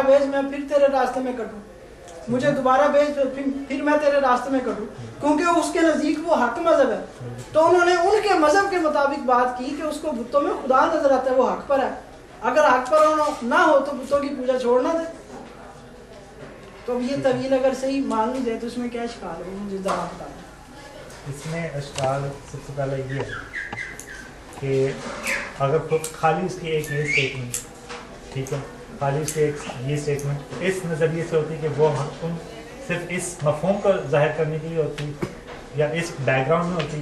भेज मैं फिर तेरे रास्ते में कटूं, मुझे दोबारा भेज फिर मैं तेरे रास्ते में कटूं, क्योंकि उसके नज़दीक वो हक मज़हब है। तो उन्होंने उनके मज़हब के मुताबिक बात की कि उसको बुतों में खुदा नजर आता है, वो हक पर है, अगर हक पर ना हो तो बुतों की पूजा छोड़ना दे। तो ये तवील अगर सही मान ली जाए तो इसमें क्या इश्काल है, मुझे ज़रा बता दें। इसमें इश्काल सबसे पहले ये है कि अगर खाली इसकी एक ये स्टेटमेंट, ठीक है, खाली इसकी एक ये स्टेटमेंट इस नज़रिए से होती है कि वो तुम सिर्फ इस मफ़हूम को ज़ाहिर करने के लिए होती, या इस बैकग्राउंड में होती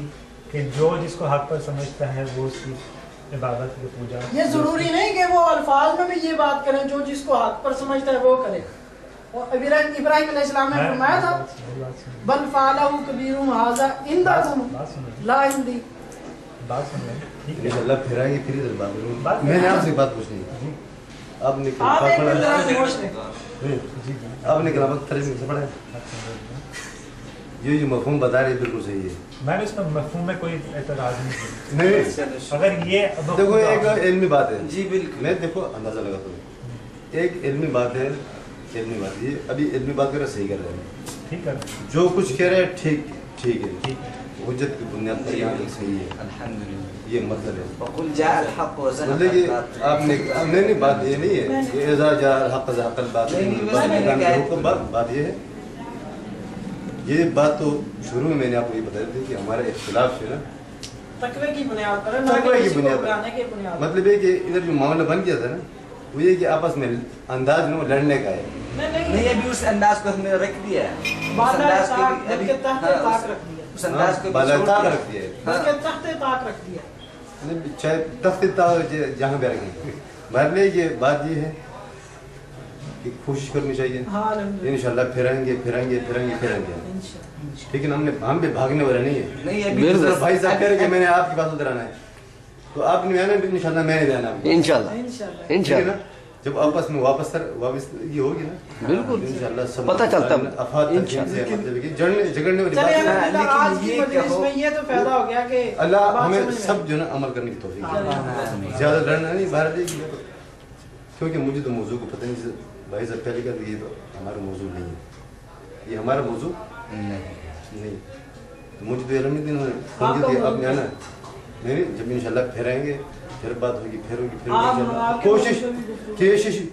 कि जो जिसको हक पर समझता है वो उसकी इबादत की पूजा। ये ज़रूरी नहीं कि वो अल्फाज में भी ये बात करें, जो जिसको हक पर समझता है वो करे। और इब्राहिम अलैहिस्सलाम ने फरमाया था बल फ़अलहु कबीरुहुम हाज़ा इंदकुम ला इंदी। बात सुन लें, ठीक है, इंशाअल्लाह फिर आएंगे, फिर इधर बात करूंगा। मैंने आपसे बात पूछनी है, आपने आपने कलामत तर्जुमे से पढ़ा है? ये जो मफ़हूम बता रहे बिल्कुल सही है। मैंने इसमें मफ़हूम में कोई एतराज़ नहीं किया। अगर ये देखो एक इल्मी बात है जी बिल्कुल, मैं देखो अंदाजा लगाता हूँ, एक इल्मी बात है, इल्मी बात ये अभी इल्मी बात कर सही कर रहे हैं, ठीक है, जो कुछ कह रहे हैं ठीक है, हुज्जत की बुनियाद पर यहाँ सही है, अल्हम्दुलिल्लाह, ये मतलब है। मतलब कि आपने नहीं बात ये नहीं है कि इज़ा जाअल हक़ ज़हक़ल बात, बात ये है, ये बात तो शुरू में मैंने आपको ये बताया था कि हमारे इख्तिलाफ से ना तकवे की बुनियाद पर, तकवे की बुनियाद पर, मतलब है कि इधर जो मामला बन गया था ना वो ये कि आपस में अंदाज में लड़ने का है। नहीं अभी उस अंदाज को हमने रख दिया है, उस अंदाज को अभी उस अंदाज को बालाताक रख दिया है, बल्कि तख्ते ताक रख दिया, चाहे तख्ते ताक जहाँ पे रखें। बहरहाल ये बात ये है कि कोशिश करनी चाहिए, इंशाल्लाह फिरेंगे, ठीक है ना। हम भी भागने वाले नहीं है, भाई साहब कह रहे कि मैंने आपकी बात उतराना है तो आपने आना भी इंशाल्लाह, मैंने भी आना इंशाल्लाह। जब आपस में वापस ये होगी ना बिल्कुल इंशाल्लाह सब पता चलता है। झगड़ने वाली बात लेकिन ये तो फायदा हो गया कि अल्लाह हमें सब जो ना अमल करने की तौफीक दे, ज्यादा लड़ना नहीं बाहर देगी, क्योंकि मुझे तो मौजू को पता नहीं, भाई साहब पहले कहते ये तो हमारा मौजू नहीं है, ये हमारा मौजू नहीं, तो मुझे तो इल्म नहीं आपने आना नहीं, जब इंशाल्लाह फिर आएंगे फिर बात होगी, फिर इंशाल्लाह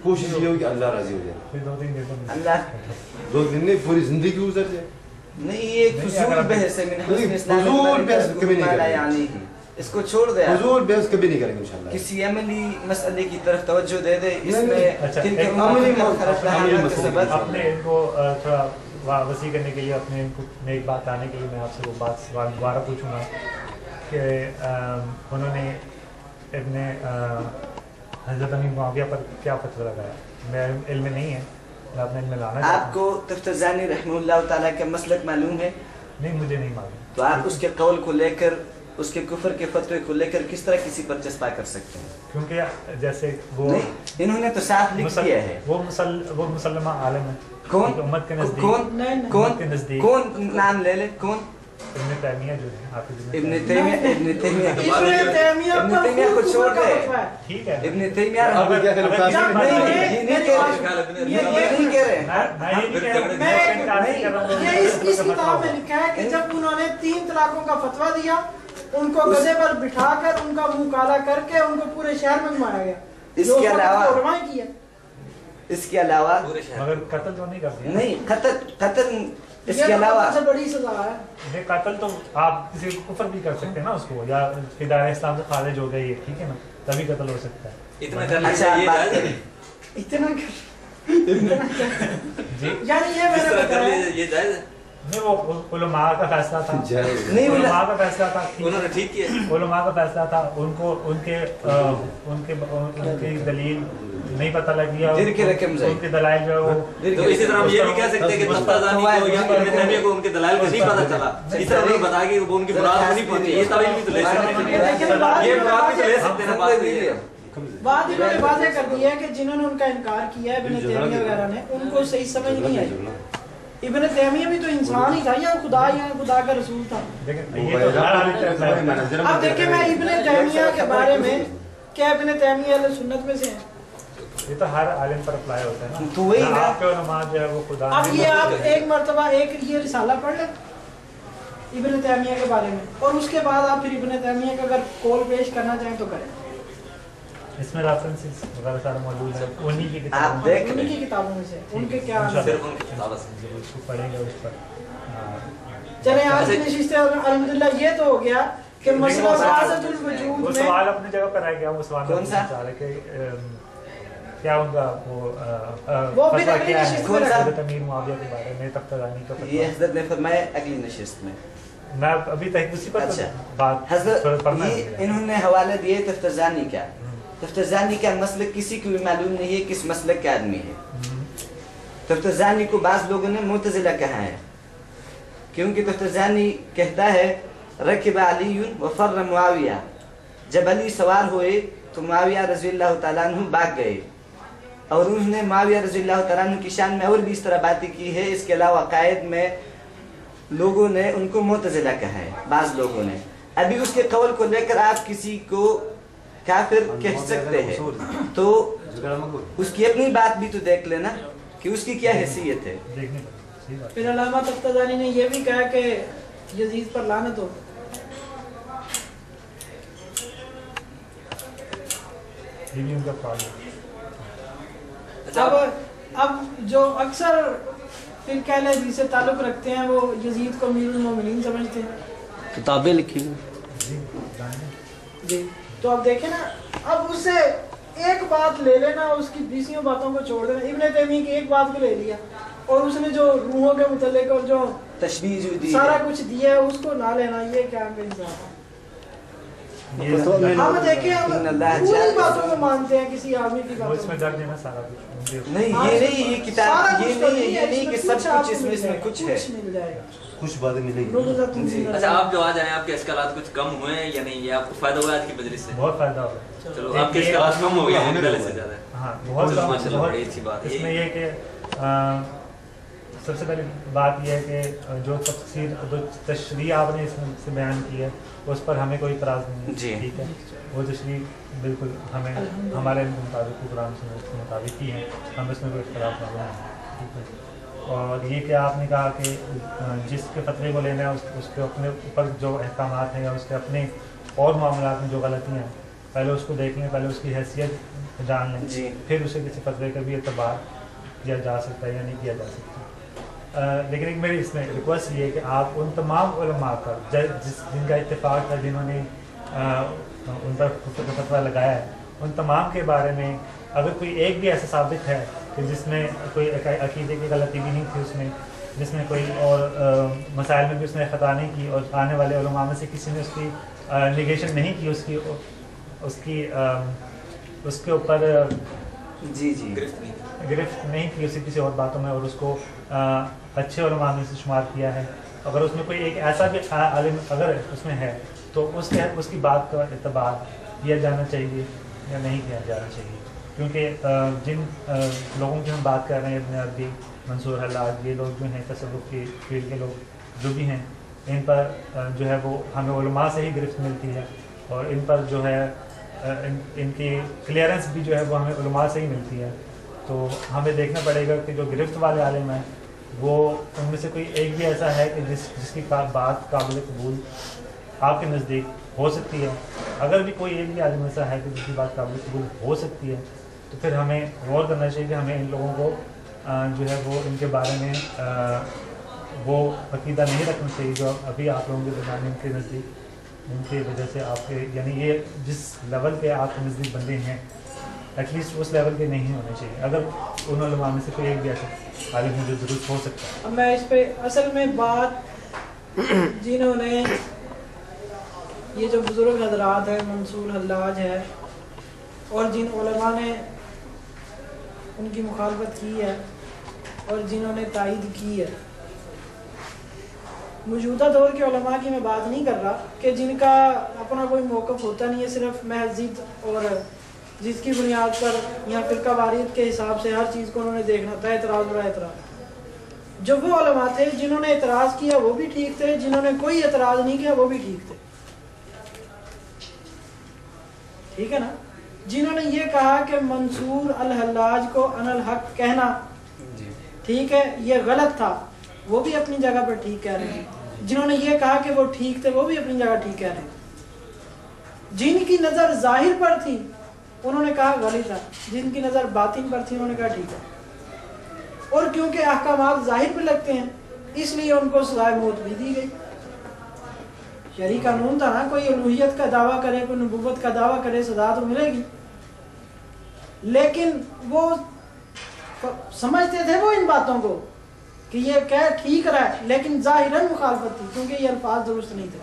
कोशिश ये होगी अल्लाह राजी हो जाए, अल्लाह 2 दिन नहीं पूरी जिंदगी गुजर जाए। नहीं ये फजूल बहस है, फजूल बहस कभी नहीं करेंगे, यानी इसको छोड़ दे, फजूल बहस कभी नहीं करेंगे इंशाल्लाह। किसी अमली मसले की तरफ तवज्जो दे दे, इसमें अपने इनको थोड़ा वसी करने के लिए, अपने इनको में एक बात आने के लिए मैं आपसे वो बात सवाल दोबारा पूछूंगा कि उन्होंने इब्ने हज़रत अमीर मुआविया पर क्या फतवा लगाया, मेरा इल्म नहीं है, मैं अपने इल्म लाना चाहता हूं। आपको तफ्तज़ानी रहमतुल्लाह ताला का मसलक मालूम है? नहीं, मुझे नहीं मालूम। तो आप उसके कौल को लेकर, उसके कुफर के फतवे को लेकर किस तरह किसी पर चस्पा कर सकते हैं? क्योंकि जैसे वो इन्होंने तो साफ लिख दिया है, वो मुसलमा आलम है, कौन उम्मत के नजदीक, कौन नाम ले ले, कौन? इब्ने तैमिया जो है, इब्ने तैमिया को छोड़ दे, ठीक है, इब्ने तैमिया ये इस किताब में लिखा है कि जब उन्होंने 3 तलाकों का फतवा दिया, उनको गधे पर बिठाकर उनका मुंह काला करके उनको पूरे शहर में घुमाया गया। इसके अलावा मगर कत्ल तो नहीं कर दिया, नहीं कत्ल इसके अलावा सबसे बड़ी सजा है। ये कत्ल तो आप किसी को कुफर भी कर सकते हैं ना, उसको या फिदाए इस्लाम से खारिज हो गई है, ठीक है ना, तभी कत्ल हो सकता है। इतना करना चाहिए, इतना जी यानी ये मैंने बताया ये जायज है? नहीं, वो उलमा का फैसला था, नहीं उलमा का फैसला था, उन्होंने ठीक किया, उलमा का फैसला था, उनको उनकी दलील नहीं पता लगी, उनके दलाइल जो वो, तो इसी तरह हम ये भी कह सकते हैं कि तफ्ताज़ानी को या इब्ने तैमिया को उनके दलाइल को नहीं पता चला, इस तरह उन्होंने बताया कि वो उनकी मुराद नहीं पहुंची, ये तवील भी तो ले सकते हैं, ये मुराद भी तो ले सकते हैं। बात इन्होंने वाज़ेह कर दी है कि जिन्होंने उनका इनकार किया है इब्ने तैमिया वगैरह ने, उनको सही समझ नहीं आई। इब्ने तैमिया भी तो इंसान ही था या खुदा या खुदा का रसूल था। अब देखिए मैं इब्ने तैमिया के बारे में, क्या इब्ने तैमिया अहले सुन्नत में से हैं? ये तो हर आलिम पर अप्लाई होता है ना, तो वही ना, आपके उलमा जो है वो खुदा अब ये आप एक मरतबा एक ये रिसाला पढ़ लें इब्न तैमिया के बारे में, और उसके बाद आप फिर इब्न तैमिया का अगर कॉल पेश करना चाहें तो करें। इसमें रेफरेंसेस वगैरह सारा मौजूद है उन्हीं की आप किताबों देख उन्हीं की किताबों में से, उनके क्या सिर्फ उनकी किताबों से में उसको पढ़ेंगे उस पर। चले आज की नशिस्त अल्हम्दुलिल्लाह ये तो हो गया कि मसला वाज़तुल वो वजूद में सवाल अपनी जगह पर रह गया, वो सवाल कौन सा? क्या उनका वो भी फतवा अगली क्या नशिस्त है में रखा। हज़रत अमीर मुआविया के बारे में, तख्तानी का ये फतवा। हजरत ने फरमाया अगली नशिस्त में। मैं अभी तक उसी पर अच्छा। बात हजरत पढ़ना ये है। इन्होंने हवाले दिए तफ्तज़ानी का। तफ्तज़ानी का मसलक किसी को भी मालूम नहीं है किस मसलक के आदमी है। तफ्तज़ानी को बाज़ लोगों ने मुतज़िला कहा है, क्योंकि तफ्तज़ानी कहता है रकिब अलीयुन व फर्र मुआविया, जब अली सवार हुए तो मुआविया रज़ियल्लाहु तआला अन्हु भाग गए। और उन्होंने मुआविया रज़ियल्लाहु तआला अन्हु की शान में और भी इस तरह बातें की है। इसके अलावा कायद में लोगों ने उनको मुतज़िला कहा है, बाज़ लोगों ने। अभी उसके कौल को लेकर आप किसी को काफिर कह सकते हैं, तो उसकी अपनी बात भी तो देख लेना कि उसकी क्या हैसियत है। देखने पर सही बात। फिर अल्लामा तख्तानी ने ये भी कहा कि यजीद पर लानत हो। ये भी उनका प्रॉब्लम। अब जो अक्सर फिर कह ले जिसे ताल्लुक रखते हैं वो यजीद को अमीरुल मोमिनीन समझते हैं, किताबें लिखी जी। तो अब देखें ना, अब उससे एक बात ले लेना, उसकी 20 बातों को छोड़ देना। इब्न तैमिया की एक बात को ले लिया और उसने जो रूहों के मुतल्लिक और जो तशबीह जो दी सारा है। कुछ दिया है उसको ना लेना, ये क्या इंसाफ है। ये हम देखें, हम इन अल्लाह पूरी जाल- बातों को मानते हैं किसी आदमी की वो बातों इसमें में। दर्ज है ना सारा कुछ। नहीं ये नहीं, ये किताब सारा ये कुछ तो नहीं है, ये नहीं कि सब इसमें कुछ इसमें आपको कुछ है। मिल जाएगा। कुछ बातें मिलेंगी। जी। अच्छा, आप जो आज आए आपके इश्कालात कुछ कम हुए हैं या नहीं, ये आपको फायदा हुआ आज की मजलिस से? बहुत फायदा होगा। चलो, आपके इश्कालात कम हो गए हैं पहले से ज्यादा। हाँ बहुत चलो, कम, माशाल्लाह, बहुत। बड़ी अच्छी बात है। इसमें ये कि सबसे पहली बात यह है कि जो तफसीर जो तशरीह आपने इसमें से बयान की है उस पर हमें कोई इतराज़ नहीं है, जी। ठीक है। वो तशरीह बिल्कुल हमें हमारे मुताबिक कुरान सुन्नत के मुताबिक ही है, हम इसमें कोई इख्तिलाफ नहीं है, ठीक है। और ये कि आपने कहा कि जिसके फतवे को लेना है उसके अपने ऊपर जो अहकामात हैं या उसके अपने और मामलात में जो गलतियाँ हैं पहले उसको देख लें, पहले उसकी हैसियत जान लें, जी। फिर उसे किसी फतवे का भी एतबार किया जा सकता है या नहीं किया जा सकता। लेकिन एक मेरी इसमें रिक्वेस्ट ये है कि आप उन तमाम उलमा का जिनका इत्तेफाक था, जिन्होंने उन पर फतवा लगाया है, उन तमाम के बारे में अगर कोई एक भी ऐसा साबित है कि जिसमें कोई अकीदे की गलती भी नहीं थी उसमें, जिसमें कोई और मसाइल में भी उसने ख़ता नहीं की और आने वाले उलमा में से किसी ने उसकी निगेशन नहीं की, उसके ऊपर जी जी गिरफ्त नहीं की उसी किसी और बातों में और उसको अच्छे उलमा में से शुमार किया है, अगर उसमें कोई एक ऐसा भी आलिम अगर उसमें है तो उसकी बात का एतबार किया जाना चाहिए या नहीं किया जाना चाहिए। क्योंकि जिन लोगों की हम बात कर रहे हैं, इब्न अरबी, मंसूर हल्लाज, ये लोग जो हैं तसव्वुफ की फील्ड के लोग जो भी हैं, इन पर जो है वो हमें उलमा से ही गिरफ्त मिलती है और इन पर जो है इनकी क्लियरेंस भी जो है वो हमें उलमा से ही मिलती है। तो हमें देखना पड़ेगा कि जो गिरफ्त वाले आलिम हैं वो उनमें से कोई एक भी ऐसा है कि जिसकी बात काबिल कबूल आपके नज़दीक हो सकती है। अगर भी कोई एक भी आलिम ऐसा है कि जिसकी बात काबिल कबूल हो सकती है तो फिर हमें गौर करना चाहिए कि हमें इन लोगों को जो है वो इनके बारे में वो अकीदा नहीं रखना चाहिए जो अभी आप लोगों के दरमियान इनके नज़दीक उनकी वजह से आपके यानी ये जिस लेवल पे आपके नज़दीक बंदे हैं एटलीस्ट उस लेवल के नहीं होने चाहिए। अगर उन उलमा में से कोई एक भी ऐसा आलिम है जो दुरुस्त हो सकता है। अब मैं इस पे असल में बात जिन्होंने ये जो बुजुर्ग हजरात है, मंसूर हल्लाज है और जिन उलमा ने उनकी मुखालफत की है और जिन्होंने तायीद की है, मौजूदा दौर के उलमा की मैं बात नहीं कर रहा कि जिनका अपना कोई मौक़िफ़ होता नहीं है, सिर्फ महज़ ज़िद और जिसकी बुनियाद पर या फ़िरका वारियत के हिसाब से हर चीज़ को उन्होंने देखना था, एतराज़ बड़ा एतराज़। जो वो उलमा थे जिन्होंने एतराज़ किया वो भी ठीक थे, जिन्होंने कोई एतराज़ नहीं किया वो भी ठीक थे, ठीक है ना। جنہوں نے یہ کہا کہ منصور الحلاج کو ان الحق کہنا ٹھیک ہے یہ غلط تھا، وہ بھی اپنی جگہ پر ٹھیک کہہ رہے ہیں۔ جنہوں نے یہ کہا کہ وہ ٹھیک تھے وہ بھی اپنی جگہ ٹھیک کہہ رہے ہیں۔ جن کی نظر ظاہر پر تھی انہوں نے کہا غلط تھا، جن کی نظر باطن پر تھی انہوں نے کہا ٹھیک ہے۔ اور کیونکہ احکامات ظاہر پہ لگتے ہیں اس لیے ان کو سزائے موت بھی دی گئی۔ شرعی قانون تھا نا، کوئی الوہیت کا دعویٰ کرے کوئی نبوت کا دعویٰ کرے سزا تو ملے گی، لیکن وہ سمجھتے تھے وہ ان باتوں کو کہ یہ کہہ ٹھیک رہا ہے، لیکن ظاہراً مخالفت تھی کیونکہ یہ الفاظ درست نہیں تھے۔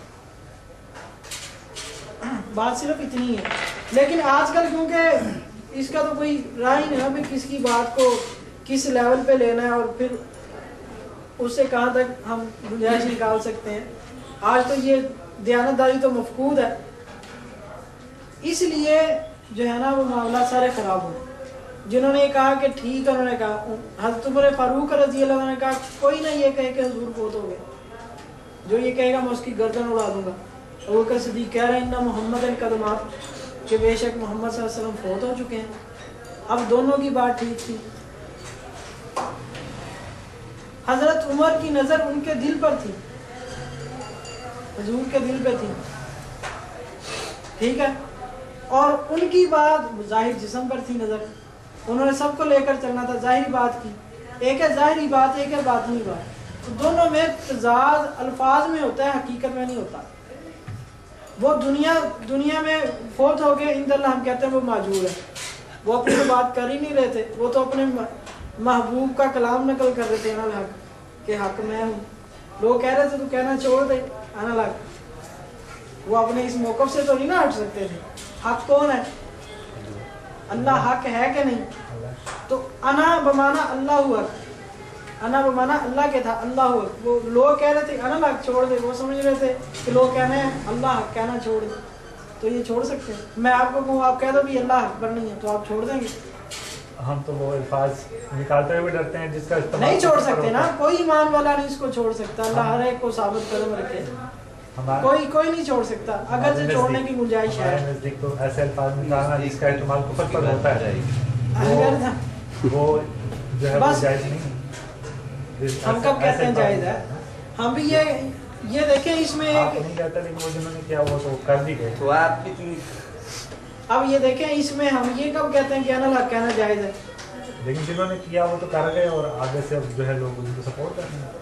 بات صرف اتنی ہے، لیکن آج کل کیونکہ اس کا تو کوئی راہ ہی نہیں ہے کہ کس کی بات کو کس لیول پہ لینا ہے اور پھر اس سے کہاں تک ہم گنجائش نکال سکتے ہیں۔ آج تو یہ دیانتداری تو مفقود ہے، اس لیے جو ہے نا وہ معاملہ سارے خراب ہو۔ جنہوں نے یہ کہا کہ ٹھیک ہے، انہوں نے کہا حضرت عمر فاروق رضی اللہ عنہ نے کہا کوئی نہ یہ کہے کہ حضور فوت ہو گئے، جو یہ کہے گا میں اس کی گردن اڑا دوں گا۔ ابو بکر صدیق کہہ رہے ہیں ان محمد القدمات کہ بے شک محمد صلی اللہ علیہ وسلم فوت ہو چکے ہیں۔ اب دونوں کی بات ٹھیک تھی۔ حضرت عمر کی نظر ان کے دل پر تھی، حضور کے دل پہ تھی، ٹھیک ہے، اور ان کی بات ظاہر جسم پر تھی نظر، انہوں نے سب کو لے کر چلنا تھا، ظاہری بات کی۔ ایک ہے ظاہری بات، ایک ہے باطنی بات، تو دونوں میں تضاد الفاظ میں ہوتا ہے، حقیقت میں نہیں ہوتا۔ وہ دنیا میں فوت ہو گئے، اندر اللہ ہم کہتے ہیں وہ معجور ہے، وہ اپنی تو بات کر ہی نہیں رہے تھے، وہ تو اپنے محبوب کا کلام نقل کر رہے تھے انا الحق کہ حق میں ہوں۔ لوگ کہہ رہے تھے تو کہنا چھوڑ دے انا الحق، وہ اپنے اس موقف سے تو نہیں نہ ہٹ سکتے تھے۔ حق کون ہے؟ اللہ حق ہے کہ نہیں؟ تو انا بمانا اللہ حق، انا بمانا اللہ کے تھا اللہ حق۔ وہ لوگ کہہ رہے تھے انا حق چھوڑ دے، وہ سمجھ رہے تھے کہ لوگ کہنے ہیں اللہ حق کہنا چھوڑ دے، تو یہ چھوڑ سکتے ہیں؟ میں آپ کو کہوں آپ کہہ دو بھی اللہ حق پر نہیں ہے تو آپ چھوڑ دیں گے؟ ہم تو وہ الفاظ نکالتے ہوئے ڈرتے ہیں جس کا استعمال نہیں چھوڑ سکتے نا، کوئی ایمان والا نہیں اس کو چھوڑ سکتا۔ اللہ ہر ایک کو ثابت قدم رکھے، کوئی نہیں چھوڑ سکتا اگر سے چھوڑنے کی گنجائش ہے۔ ہمارے نزدیک تو ایسے الفاظ نکالنا جس کا استعمال کفر پر ہوتا ہے وہ جو ہے وہ جائز نہیں۔ ہم کب کہتے ہیں جائز ہے؟ ہم بھی یہ دیکھیں اس میں آپ نہیں کہتے، لیکن وہ جنہوں نے کیا وہ تو کر بھی گئے۔ تو آپ کتنی اب یہ دیکھیں اس میں ہم یہ کب کہتے ہیں کہ انا الحق کہنا جائز ہے؟ لیکن جنہوں نے کیا وہ تو کر گئے اور آگے سے اب جو ہے لوگ ان کو سپورٹ کرتے ہیں۔